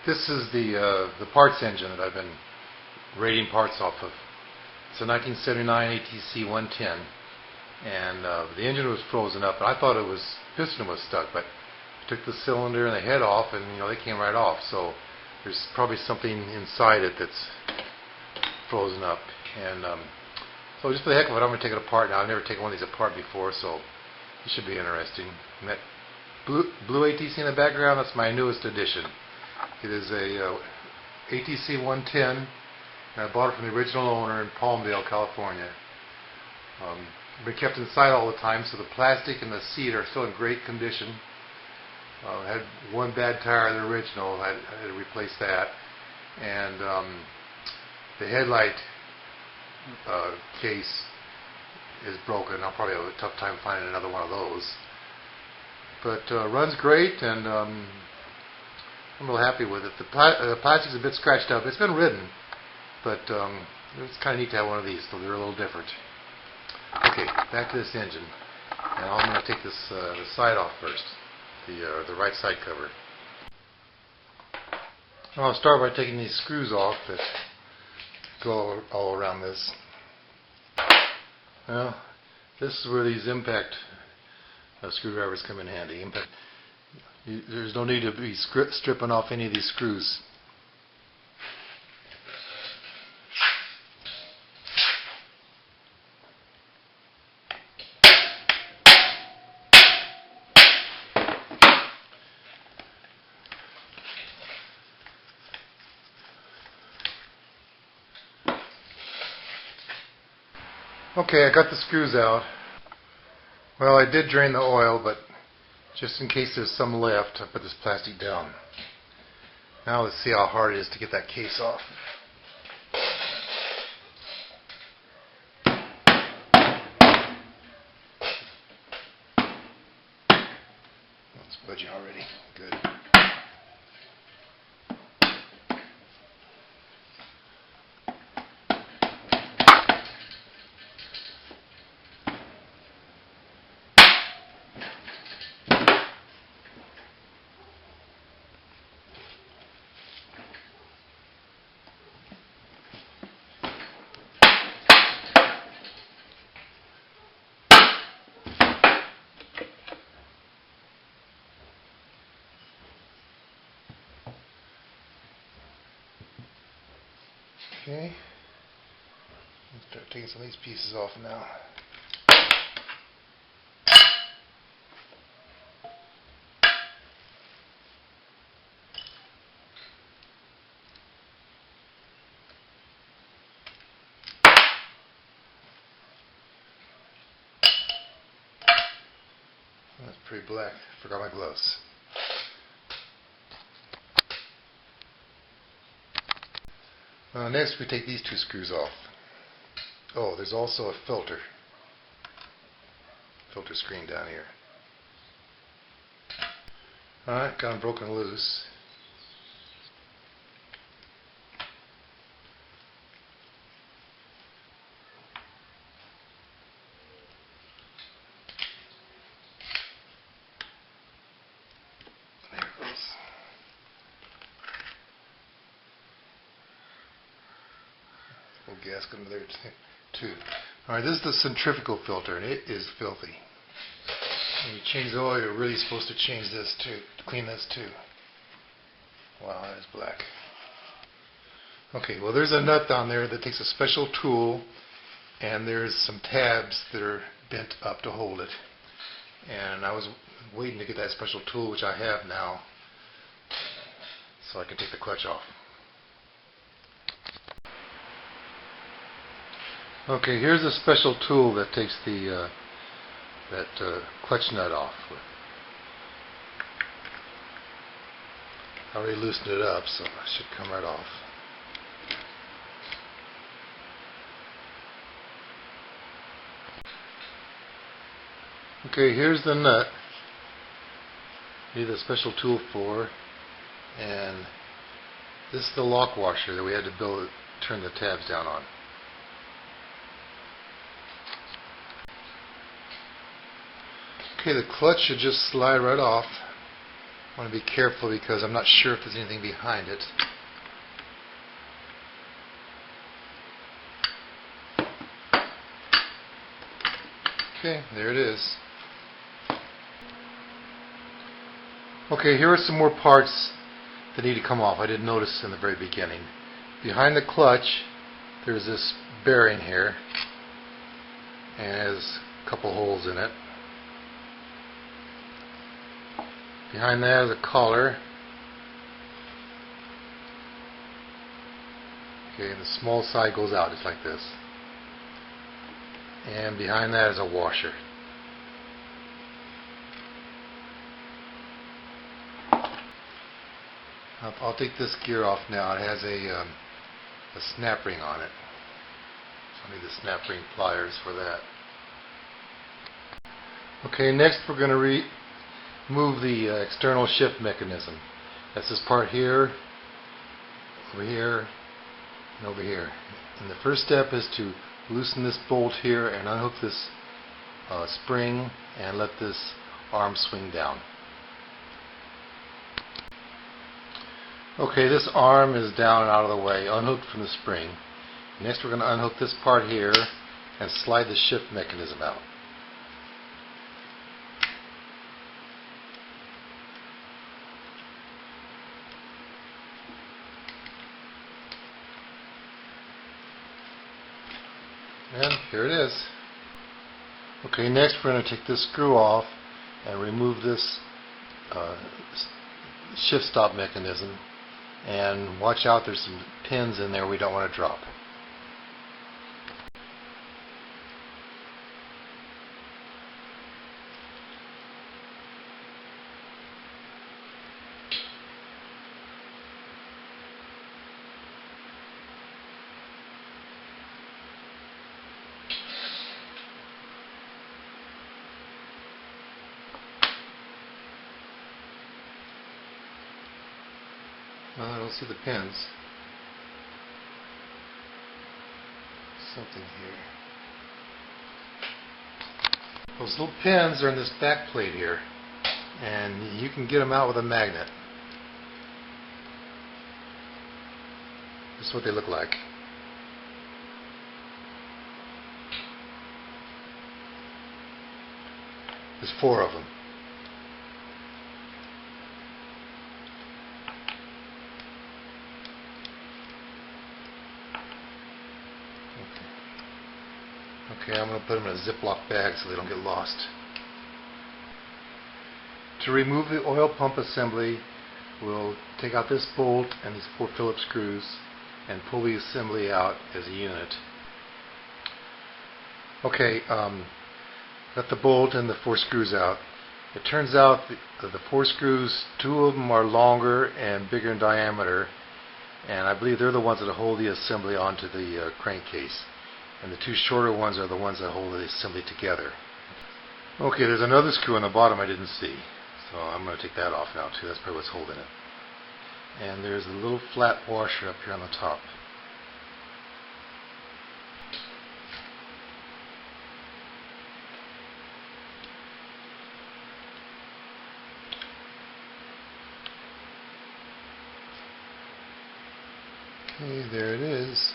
This is the parts engine that I've been rating parts off of. It's a 1979 ATC 110, and the engine was frozen up, and I thought it was piston was stuck, but I took the cylinder and the head off, and they came right off. So there's probably something inside it that's frozen up, and so just for the heck of it, I'm going to take it apart now. I've never taken one of these apart before, so it should be interesting. And that blue ATC in the background, that's my newest addition. It is a ATC 110, and I bought it from the original owner in Palmdale, California. It's been kept inside all the time, so the plastic and the seat are still in great condition. I had one bad tire of the original. I had to replace that. And the headlight case is broken. I'll probably have a tough time finding another one of those. But runs great, and I'm real happy with it. The plastic's a bit scratched up. It's been ridden, but it's kind of neat to have one of these, so they're a little different. Okay, back to this engine. And I'm going to take this the side off first, the right side cover. I'll start by taking these screws off that go all around this. Well, this is where these impact screwdrivers come in handy. There's no need to be stripping off any of these screws. Okay, I got the screws out. Well, I did drain the oil, but just in case there's some left, I put this plastic down. Now let's see how hard it is to get that case off. It's budging already. Good. Okay, let's start taking some of these pieces off now. That's pretty black. Forgot my gloves. Next we take these two screws off. Oh, there's also a filter screen down here. Alright, got them broken loose. There it goes. Little gasket under there too. Alright, this is the centrifugal filter, and it is filthy. When you change the oil, you're really supposed to change this too, to clean this too. Wow, that is black. Okay, well there's a nut down there that takes a special tool, and there's some tabs that are bent up to hold it. And I was waiting to get that special tool, which I have now, so I can take the clutch off. Okay, here's a special tool that takes the clutch nut off with. I already loosened it up, so it should come right off. Okay, here's the nut. Need a special tool for, and this is the lock washer that we had to turn the tabs down on. Okay, the clutch should just slide right off. I want to be careful because I'm not sure if there's anything behind it. Okay, there it is. Okay, here are some more parts that need to come off. I didn't notice in the very beginning. Behind the clutch, there's this bearing here, and it has a couple holes in it. Behind that is a collar. Okay, and the small side goes out just like this. And behind that is a washer. I'll take this gear off now. It has a snap ring on it. So I need the snap ring pliers for that. Okay, next we're going to remove the external shift mechanism. That's this part here, over here, and over here. And the first step is to loosen this bolt here and unhook this spring and let this arm swing down. Okay, this arm is down and out of the way, unhooked from the spring. Next we're going to unhook this part here and slide the shift mechanism out. And here it is. Okay, next we're going to take this screw off and remove this shift stop mechanism. And watch out, there's some pins in there we don't want to drop. Well, I don't see the pins. Something here. Those little pins are in this back plate here, and you can get them out with a magnet. This is what they look like. There's 4 of them. Okay, I'm going to put them in a Ziploc bag so they don't get lost. To remove the oil pump assembly, we'll take out this bolt and these 4 Phillips screws and pull the assembly out as a unit. Okay, got the bolt and the 4 screws out. It turns out the 4 screws, 2 of them are longer and bigger in diameter, and I believe they're the ones that hold the assembly onto the crankcase. And the 2 shorter ones are the ones that hold the assembly together. Okay, there's another screw on the bottom I didn't see, so I'm going to take that off now too. That's probably what's holding it. And there's a little flat washer up here on the top. Okay, there it is.